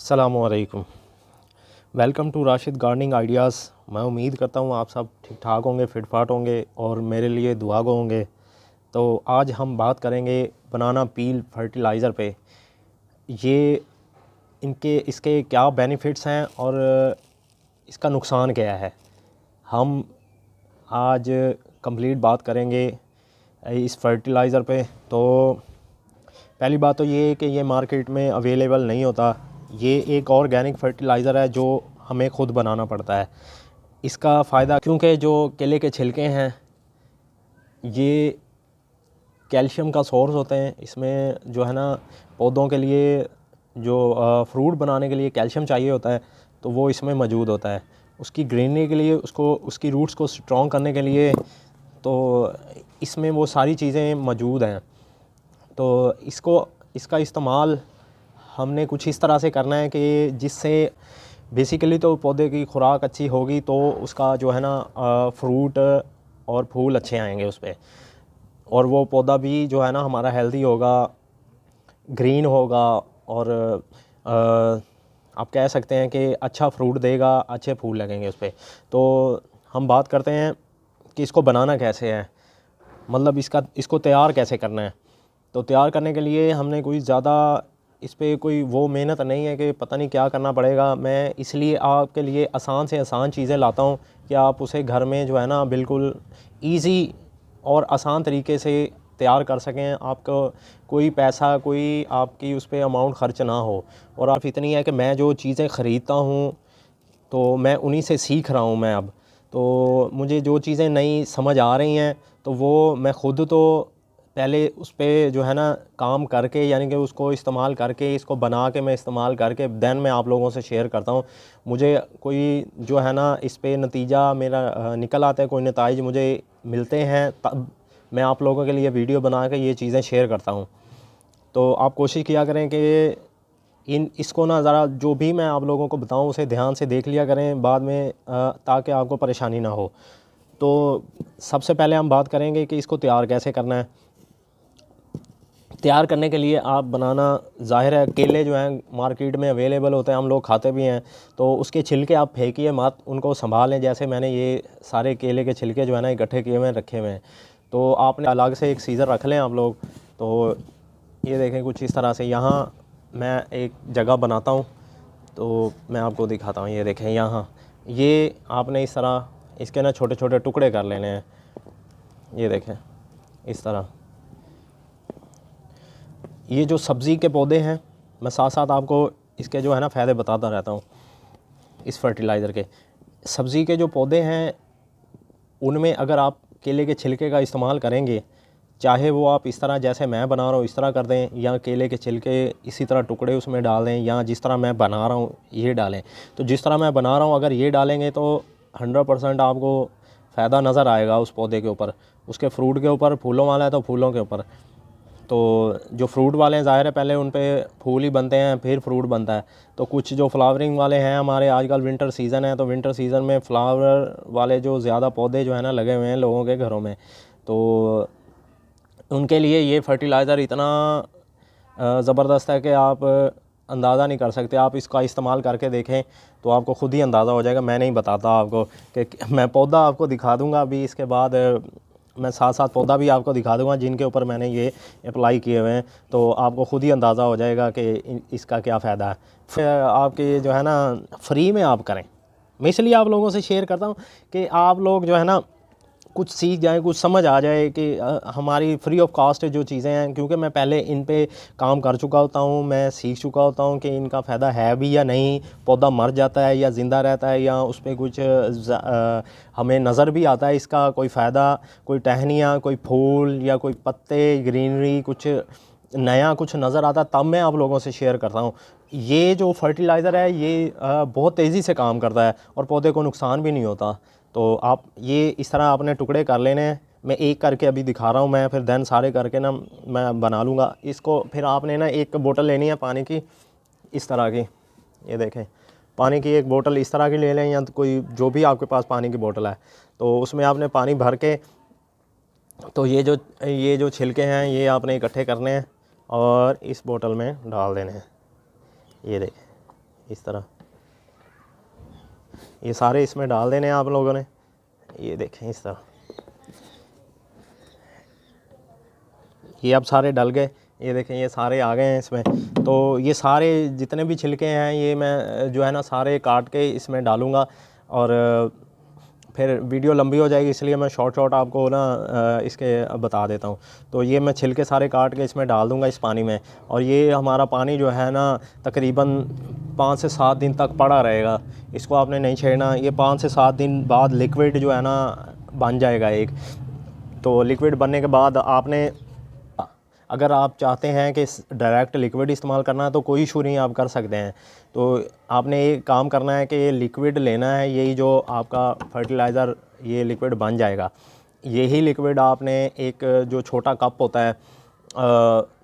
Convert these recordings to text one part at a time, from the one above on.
अस्सलामुअलैकुम। Welcome to Rashid gardening ideas. मैं उम्मीद करता हूँ आप सब ठीक ठाक होंगे, फिट फाट होंगे और मेरे लिए दुआ गो होंगे। तो आज हम बात करेंगे बनाना पील फर्टिलाइज़र पे। ये इसके क्या बेनिफिट्स हैं और इसका नुकसान क्या है, हम आज कंप्लीट बात करेंगे इस फर्टिलाइज़र पे। तो पहली बात तो ये है कि ये मार्केट में अवेलेबल नहीं होता। ये एक ऑर्गेनिक फर्टिलाइज़र है जो हमें ख़ुद बनाना पड़ता है। इसका फ़ायदा, क्योंकि जो केले के छिलके हैं ये कैल्शियम का सोर्स होते हैं। इसमें जो है ना पौधों के लिए जो फ्रूट बनाने के लिए कैल्शियम चाहिए होता है तो वो इसमें मौजूद होता है। उसकी ग्रीनरी के लिए, उसकी रूट्स को स्ट्रॉन्ग करने के लिए तो इसमें वो सारी चीज़ें मौजूद हैं। तो इसका इस्तेमाल हमने कुछ इस तरह से करना है कि जिससे बेसिकली तो पौधे की खुराक अच्छी होगी तो उसका जो है ना फ्रूट और फूल अच्छे आएंगे उस पर, और वो पौधा भी जो है ना हमारा हेल्दी होगा, ग्रीन होगा और आप कह सकते हैं कि अच्छा फ्रूट देगा, अच्छे फूल लगेंगे उस पर। तो हम बात करते हैं कि इसको बनाना कैसे है, मतलब इसको तैयार कैसे करना है। तो तैयार करने के लिए हमने कोई ज़्यादा इस पर कोई वो मेहनत नहीं है कि पता नहीं क्या करना पड़ेगा। मैं इसलिए आपके लिए आसान से आसान चीज़ें लाता हूँ कि आप उसे घर में जो है ना बिल्कुल ईज़ी और आसान तरीके से तैयार कर सकें। आपको कोई पैसा, कोई आपकी उस पर अमाउंट ख़र्च ना हो। और आप इतनी है कि मैं जो चीज़ें ख़रीदता हूँ तो मैं उन्हीं से सीख रहा हूँ। मैं अब तो मुझे जो चीज़ें नई समझ आ रही हैं तो वो मैं ख़ुद तो पहले उस पर जो है ना काम करके, यानी कि उसको इस्तेमाल करके, इसको बना के मैं इस्तेमाल करके देन मैं आप लोगों से शेयर करता हूँ। मुझे कोई जो है ना इस पे नतीजा मेरा निकल आता है, कोई नताइज मुझे मिलते हैं, तब मैं आप लोगों के लिए वीडियो बना के ये चीज़ें शेयर करता हूँ। तो आप कोशिश किया करें कि इसको ना ज़रा जो भी मैं आप लोगों को बताऊँ उसे ध्यान से देख लिया करें बाद में, ताकि आपको परेशानी ना हो। तो सबसे पहले हम बात करेंगे कि इसको तैयार कैसे करना है। तैयार करने के लिए आप बनाना, ज़ाहिर है केले जो हैं मार्केट में अवेलेबल होते हैं, हम लोग खाते भी हैं। तो उसके छिलके आप फेंकिए मत, उनको संभालें। जैसे मैंने ये सारे केले के छिलके जो है ना इकट्ठे किए हुए हैं, रखे हुए हैं। तो आपने अलग से एक सीज़र रख लें आप लोग। तो ये देखें कुछ इस तरह से। यहाँ मैं एक जगह बनाता हूँ तो मैं आपको दिखाता हूँ। ये देखें यहाँ, ये आपने इस तरह इसके ना छोटे छोटे टुकड़े कर लेने हैं। ये देखें इस तरह। ये जो सब्ज़ी के पौधे हैं, मैं साथ साथ आपको इसके जो है ना फ़ायदे बताता रहता हूँ। इस फर्टिलाइज़र के सब्ज़ी के जो पौधे हैं उनमें अगर आप केले के छिलके का इस्तेमाल करेंगे, चाहे वो आप इस तरह जैसे मैं बना रहा हूँ इस तरह कर दें, या केले के छिलके इसी तरह टुकड़े उसमें डाल दें, या जिस तरह मैं बना रहा हूँ ये डालें। तो जिस तरह मैं बना रहा हूँ अगर ये डालेंगे तो 100% आपको फ़ायदा नज़र आएगा उस पौधे के ऊपर, उसके फ्रूट के ऊपर। फूलों वाला है तो फूलों के ऊपर। तो जो फ्रूट वाले हैं ज़ाहिर है पहले उन पे फूल ही बनते हैं फिर फ्रूट बनता है। तो कुछ जो फ्लावरिंग वाले हैं, हमारे आजकल विंटर सीज़न है तो विंटर सीज़न में फ्लावर वाले जो ज़्यादा पौधे जो है ना लगे हुए हैं लोगों के घरों में, तो उनके लिए ये फर्टिलाइज़र इतना ज़बरदस्त है कि आप अंदाज़ा नहीं कर सकते। आप इसका इस्तेमाल करके देखें तो आपको ख़ुद ही अंदाज़ा हो जाएगा। मैं नहीं बताता आपको कि मैं पौधा आपको दिखा दूँगा अभी, इसके बाद मैं साथ साथ पौधा भी आपको दिखा दूँगा जिनके ऊपर मैंने ये अप्लाई किए हुए हैं। तो आपको ख़ुद ही अंदाज़ा हो जाएगा कि इसका क्या फ़ायदा है। फिर आपके जो है ना फ्री में आप करें। मैं इसलिए आप लोगों से शेयर करता हूँ कि आप लोग जो है ना कुछ सीख जाएँ, कुछ समझ आ जाए कि हमारी फ्री ऑफ कॉस्ट जो चीज़ें हैं, क्योंकि मैं पहले इन पे काम कर चुका होता हूँ, मैं सीख चुका होता हूँ कि इनका फ़ायदा है भी या नहीं, पौधा मर जाता है या ज़िंदा रहता है, या उस पर कुछ हमें नज़र भी आता है इसका कोई फ़ायदा, कोई टहनियाँ, कोई फूल या कोई पत्ते, ग्रीनरी कुछ नया कुछ नज़र आता, तब मैं आप लोगों से शेयर करता हूँ। ये जो फर्टिलाइज़र है ये बहुत तेज़ी से काम करता है और पौधे को नुकसान भी नहीं होता। तो आप ये इस तरह आपने टुकड़े कर लेने हैं। मैं एक करके अभी दिखा रहा हूँ मैं, फिर देन सारे करके ना मैं बना लूँगा इसको। फिर आपने ना एक बोतल लेनी है पानी की इस तरह की। ये देखें पानी की एक बोतल इस तरह की ले लें, या तो कोई जो भी आपके पास पानी की बोतल है तो उसमें आपने पानी भर के, तो ये जो छिलके हैं ये आपने इकट्ठे करने हैं और इस बोतल में डाल देने हैं। ये देखें इस तरह ये सारे इसमें डाल देने हैं आप लोगों ने। ये देखें इस तरह ये अब सारे डल गए। ये देखें ये सारे आ गए हैं इसमें। तो ये सारे जितने भी छिलके हैं ये मैं जो है ना सारे काट के इसमें डालूँगा, और फिर वीडियो लंबी हो जाएगी, इसलिए मैं शॉर्ट आपको ना इसके बता देता हूँ। तो ये मैं छिलके सारे काट के इसमें डाल दूँगा इस पानी में, और ये हमारा पानी जो है ना तकरीबन 5 से 7 दिन तक पड़ा रहेगा। इसको आपने नहीं छेड़ना। ये 5 से 7 दिन बाद लिक्विड जो है ना बन जाएगा एक। तो लिक्विड बनने के बाद आपने, अगर आप चाहते हैं कि डायरेक्ट लिक्विड इस्तेमाल करना है तो कोई इशू नहीं, आप कर सकते हैं। तो आपने एक काम करना है कि ये लिक्विड लेना है, यही जो आपका फर्टिलाइज़र ये लिक्विड बन जाएगा। यही लिक्विड आपने एक जो छोटा कप होता है,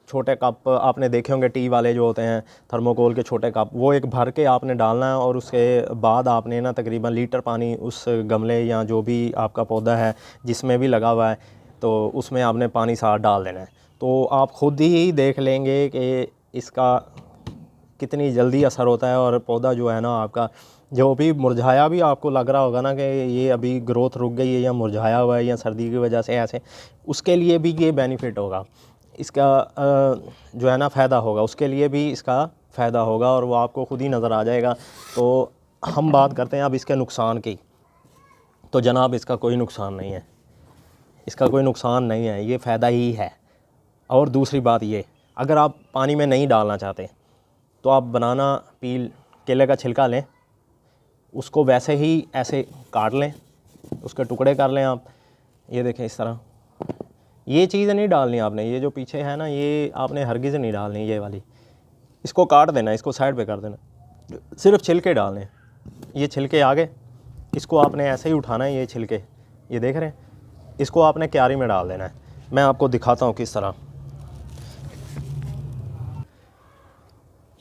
छोटे कप आपने देखे होंगे टी वाले जो होते हैं थर्मोकोल के छोटे कप, वो एक भर के आपने डालना है। और उसके बाद आपने ना तकरीबन लीटर पानी उस गमले या जो भी आपका पौधा है जिसमें भी लगा हुआ है तो उसमें आपने पानी साथ डाल देना है। तो आप ख़ुद ही देख लेंगे कि इसका कितनी जल्दी असर होता है, और पौधा जो है ना आपका जो भी मुरझाया भी आपको लग रहा होगा ना कि ये अभी ग्रोथ रुक गई है या मुरझाया हुआ है या सर्दी की वजह से ऐसे, उसके लिए भी ये बेनिफिट होगा इसका, जो है ना फ़ायदा होगा, उसके लिए भी इसका फ़ायदा होगा और वो आपको ख़ुद ही नज़र आ जाएगा। तो हम बात करते हैं अब इसके नुकसान की। तो जनाब इसका कोई नुकसान नहीं है, इसका कोई नुकसान नहीं है, ये फ़ायदा ही है। और दूसरी बात ये, अगर आप पानी में नहीं डालना चाहते तो आप बनाना पील केले का छिलका लें, उसको वैसे ही ऐसे काट लें, उसके टुकड़े कर लें आप। ये देखें इस तरह, ये चीज़ नहीं डालनी आपने, ये जो पीछे है ना ये आपने हरगिज़ नहीं डालनी, ये वाली इसको काट देना, इसको साइड पे कर देना, सिर्फ छिलके डालने। ये छिलके आ गए, इसको आपने ऐसे ही उठाना है, ये छिलके ये देख रहे हैं, इसको आपने क्यारी में डाल देना है। मैं आपको दिखाता हूँ किस तरह।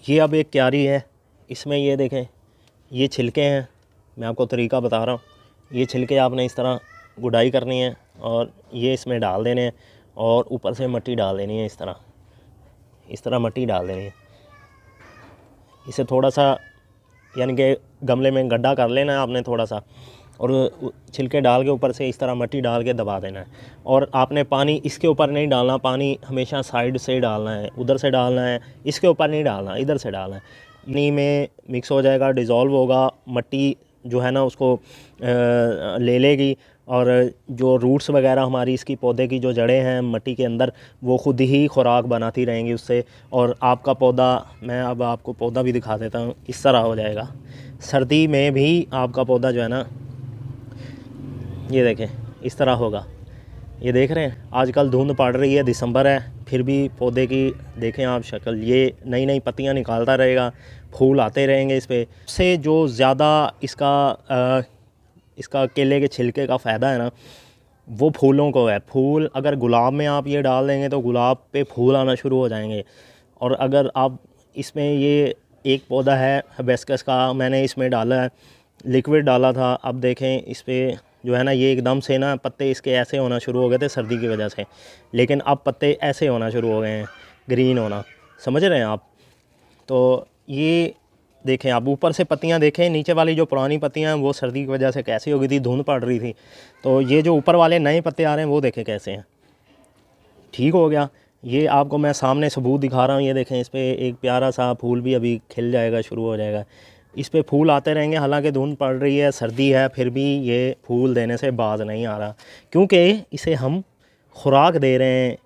ये अब एक क्यारी है, इसमें ये देखें ये छिलके हैं, मैं आपको तरीका बता रहा हूँ। ये छिलके आपने इस तरह गुडाई करनी है और ये इसमें डाल देने हैं, और ऊपर से मिट्टी डाल देनी है, इस तरह मिट्टी डाल देनी है। इसे थोड़ा सा यानी कि गमले में गड्ढा कर लेना है आपने थोड़ा सा, और छिलके डाल के ऊपर से इस तरह मिट्टी डाल के दबा देना है। और आपने पानी इसके ऊपर नहीं डालना, पानी हमेशा साइड से डालना है, उधर से डालना है, इसके ऊपर नहीं डालना, इधर से डालना है। पानी में मिक्स हो जाएगा, डिज़ोल्व होगा, मिट्टी जो है ना उसको ले लेगी, और जो रूट्स वगैरह हमारी इसकी पौधे की जो जड़ें हैं मिट्टी के अंदर, वो ख़ुद ही खुराक बनाती रहेंगी उससे। और आपका पौधा, मैं अब आपको पौधा भी दिखा देता हूँ, इस तरह हो जाएगा। सर्दी में भी आपका पौधा जो है ना, ये देखें इस तरह होगा। ये देख रहे हैं आजकल धुंध पड़ रही है, दिसंबर है, फिर भी पौधे की देखें आप शक्ल, ये नई नई पत्तियां निकालता रहेगा, फूल आते रहेंगे इस पे। से जो ज़्यादा इसका केले के छिलके का फ़ायदा है ना, वो फूलों को है। फूल अगर गुलाब में आप ये डाल देंगे तो गुलाब पे फूल आना शुरू हो जाएंगे। और अगर आप इसमें, ये एक पौधा है हिबिस्कस का, मैंने इसमें डाला है, लिक्विड डाला था, अब देखें इस पर जो है ना ये एकदम से ना पत्ते इसके ऐसे होना शुरू हो गए थे सर्दी की वजह से, लेकिन अब पत्ते ऐसे होना शुरू हो गए हैं, ग्रीन होना, समझ रहे हैं आप। तो ये देखें आप ऊपर से पत्तियां देखें, नीचे वाली जो पुरानी पत्तियां हैं वो सर्दी की वजह से कैसी हो गई थी, धुंध पड़ रही थी। तो ये जो ऊपर वाले नए पत्ते आ रहे हैं वो देखें कैसे हैं, ठीक हो गया। ये आपको मैं सामने सबूत दिखा रहा हूँ, ये देखें इस पर एक प्यारा सा फूल भी अभी खिल जाएगा, शुरू हो जाएगा, इस पे फूल आते रहेंगे। हालांकि धुंध पड़ रही है, सर्दी है, फिर भी ये फूल देने से बाज नहीं आ रहा, क्योंकि इसे हम खुराक दे रहे हैं,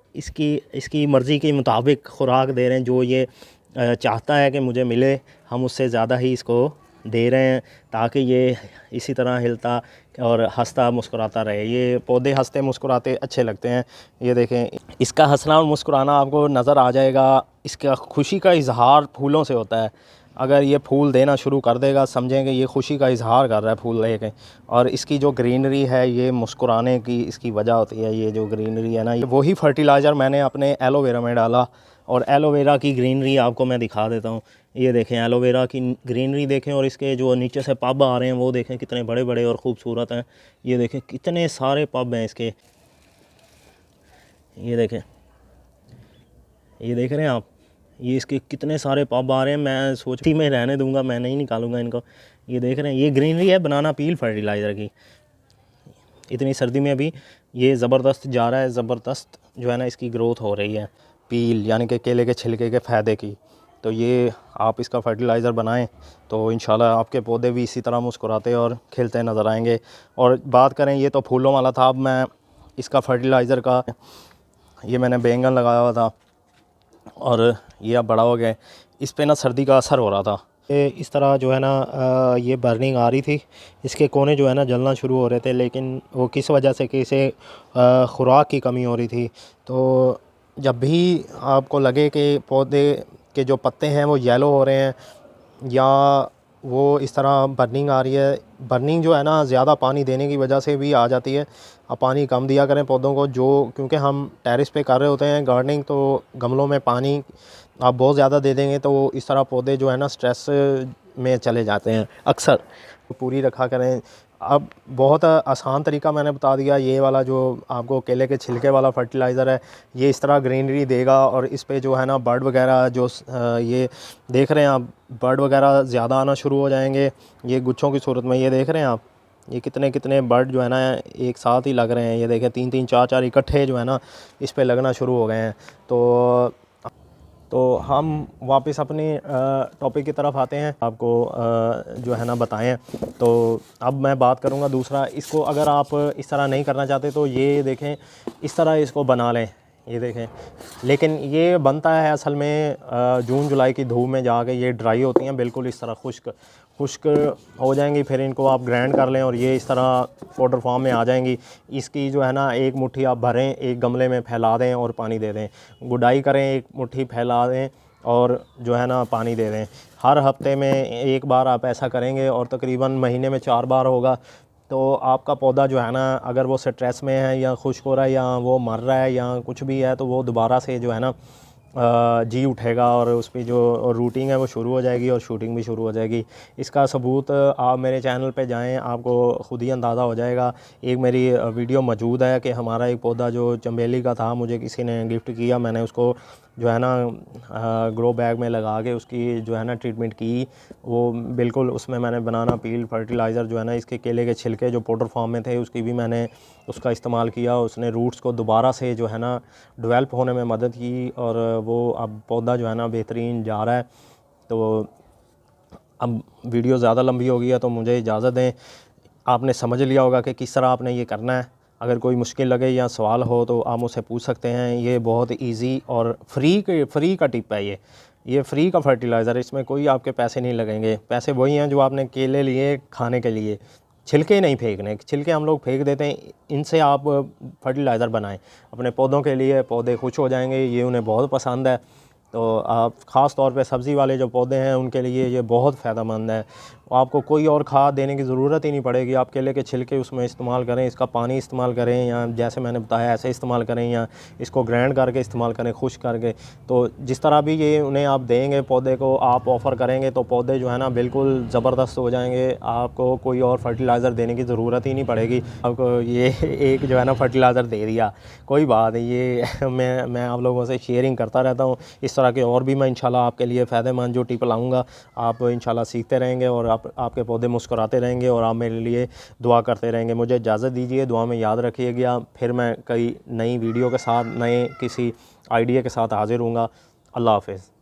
इसकी मर्ज़ी के मुताबिक खुराक दे रहे हैं। जो ये चाहता है कि मुझे मिले, हम उससे ज़्यादा ही इसको दे रहे हैं, ताकि ये इसी तरह हिलता और हंसता मुस्कुराता रहे। ये पौधे हंसते मुस्कुराते अच्छे लगते हैं। ये देखें इसका हंसना और मुस्कुराना आपको नज़र आ जाएगा, इसका खुशी का इजहार फूलों से होता है। अगर ये फूल देना शुरू कर देगा, समझेंगे ये खुशी का इजहार कर रहा है फूल लेके। और इसकी जो ग्रीनरी है, ये मुस्कुराने की इसकी वजह होती है। ये जो ग्रीनरी है ना, ये वही फर्टिलाइज़र मैंने अपने एलोवेरा में डाला, और एलोवेरा की ग्रीनरी आपको मैं दिखा देता हूँ। ये देखें एलोवेरा की ग्रीनरी देखें, और इसके जो नीचे से पब आ रहे हैं वो देखें कितने बड़े बड़े और ख़ूबसूरत हैं। ये देखें कितने सारे पब हैं इसके, ये देखें, ये देख रहे हैं आप, ये इसके कितने सारे पब आ रहे हैं, मैं सोचती मैं रहने दूंगा, मैं नहीं निकालूंगा इनको। ये देख रहे हैं, ये ग्रीनरी है बनाना पील फर्टिलाइज़र की। इतनी सर्दी में भी ये ज़बरदस्त जा रहा है, ज़बरदस्त जो है ना इसकी ग्रोथ हो रही है। पील यानी कि केले के छिलके के फ़ायदे की। तो ये आप इसका फर्टिलाइज़र बनाएं तो इंशाल्लाह आपके पौधे भी इसी तरह मुस्कुराते और खिलते नज़र आएंगे। और बात करें, ये तो फूलों वाला था, अब मैं इसका फर्टिलाइज़र का, ये मैंने बैंगन लगाया हुआ था और ये अब बड़ा हो गया। इस पे ना सर्दी का असर हो रहा था, इस तरह जो है ना ये बर्निंग आ रही थी, इसके कोने जो है ना जलना शुरू हो रहे थे, लेकिन वो किस वजह से कि इसे खुराक की कमी हो रही थी। तो जब भी आपको लगे कि पौधे के जो पत्ते हैं वो येलो हो रहे हैं या वो इस तरह बर्निंग आ रही है, बर्निंग जो है ना ज़्यादा पानी देने की वजह से भी आ जाती है। आप पानी कम दिया करें पौधों को, जो क्योंकि हम टेरेस पे कर रहे होते हैं गार्डनिंग, तो गमलों में पानी आप बहुत ज़्यादा दे देंगे तो इस तरह पौधे जो है ना स्ट्रेस में चले जाते हैं अक्सर। पूरी रखा करें। अब बहुत आसान तरीका मैंने बता दिया, ये वाला जो आपको केले के छिलके वाला फर्टिलाइज़र है, ये इस तरह ग्रीनरी देगा और इस पे जो है ना बर्ड वगैरह जो ये देख रहे हैं आप, बर्ड वगैरह ज़्यादा आना शुरू हो जाएंगे ये गुच्छों की सूरत में। ये देख रहे हैं आप, ये कितने कितने बर्ड जो है ना एक साथ ही लग रहे हैं। ये देखें 3-3 4-4 इकट्ठे जो है ना इस पे लगना शुरू हो गए हैं। तो हम वापस अपने टॉपिक की तरफ आते हैं, आपको जो है ना बताएं। तो अब मैं बात करूंगा दूसरा, इसको अगर आप इस तरह नहीं करना चाहते तो ये देखें इस तरह इसको बना लें, ये देखें। लेकिन ये बनता है असल में जून जुलाई की धूप में जाके, ये ड्राई होती हैं बिल्कुल इस तरह खुश्क हो जाएंगी। फिर इनको आप ग्राइंड कर लें और ये इस तरह पाउडर फॉर्म में आ जाएंगी। इसकी जो है ना एक मुट्ठी आप भरें, एक गमले में फैला दें और पानी दे दें। गुडाई करें, एक मुट्ठी फैला दें और जो है ना पानी दे दें। हर हफ्ते में एक बार आप ऐसा करेंगे और तकरीबन महीने में 4 बार होगा। तो आपका पौधा जो है ना अगर वो स्ट्रेस में है या खुश्क हो रहा है या वो मर रहा है या कुछ भी है, तो वो दोबारा से जो है ना जी उठेगा और उस पर जो रूटिंग है वो शुरू हो जाएगी और शूटिंग भी शुरू हो जाएगी। इसका सबूत आप मेरे चैनल पे जाएं, आपको ख़ुद ही अंदाज़ा हो जाएगा। एक मेरी वीडियो मौजूद है कि हमारा एक पौधा जो चंबेली का था, मुझे किसी ने गिफ्ट किया, मैंने उसको जो है ना ग्रो बैग में लगा के उसकी जो है ना ट्रीटमेंट की। वो बिल्कुल उसमें मैंने बनाना पील फर्टिलाइज़र जो है ना इसके केले के छिलके जो पाउडर फॉर्म में थे उसकी भी मैंने उसका इस्तेमाल किया। उसने रूट्स को दोबारा से जो है ना डेवलप होने में मदद की और वो अब पौधा जो है ना बेहतरीन जा रहा है। तो अब वीडियो ज़्यादा लंबी हो गई है तो मुझे इजाज़त दें। आपने समझ लिया होगा कि किस तरह आपने ये करना है। अगर कोई मुश्किल लगे या सवाल हो तो आप मुझसे पूछ सकते हैं। ये बहुत इजी और फ्री का टिप है। ये फ्री का फर्टिलाइज़र है, इसमें कोई आपके पैसे नहीं लगेंगे। पैसे वही हैं जो आपने केले लिए खाने के लिए, छिलके नहीं फेंकने। छिलके हम लोग फेंक देते हैं, इनसे आप फर्टिलाइज़र बनाएं अपने पौधों के लिए। पौधे खुश हो जाएंगे, ये उन्हें बहुत पसंद है। तो आप ख़ास तौर पे सब्ज़ी वाले जो पौधे हैं उनके लिए ये बहुत फ़ायदेमंद है। आपको कोई और खाद देने की ज़रूरत ही नहीं पड़ेगी। आप केले के छिलके उसमें इस्तेमाल करें, इसका पानी इस्तेमाल करें या जैसे मैंने बताया ऐसे इस्तेमाल करें या इसको ग्राइंड करके इस्तेमाल करें खुश्क करके। तो जिस तरह भी ये उन्हें आप देंगे पौधे को, आप ऑफ़र करेंगे तो पौधे जो है ना बिल्कुल ज़बरदस्त हो जाएंगे। आपको कोई और फर्टिलाइज़र देने की ज़रूरत ही नहीं पड़ेगी। आपको ये एक जो है ना फर्टिलाइज़र दे दिया, कोई बात नहीं। ये मैं आप लोगों से शेयरिंग करता रहता हूँ। इस तरह के और भी मैं इंशाल्लाह आपके लिए फ़ायदेमंद जो टिप लाऊंगा, आप इंशाल्लाह सीखते रहेंगे और आपके पौधे मुस्कुराते रहेंगे और आप मेरे लिए दुआ करते रहेंगे। मुझे इजाज़त दीजिए, दुआ में याद रखिएगा। फिर मैं कई नई वीडियो के साथ, नए किसी आइडिया के साथ हाज़िर हूँगा। अल्लाह हाफ़िज़।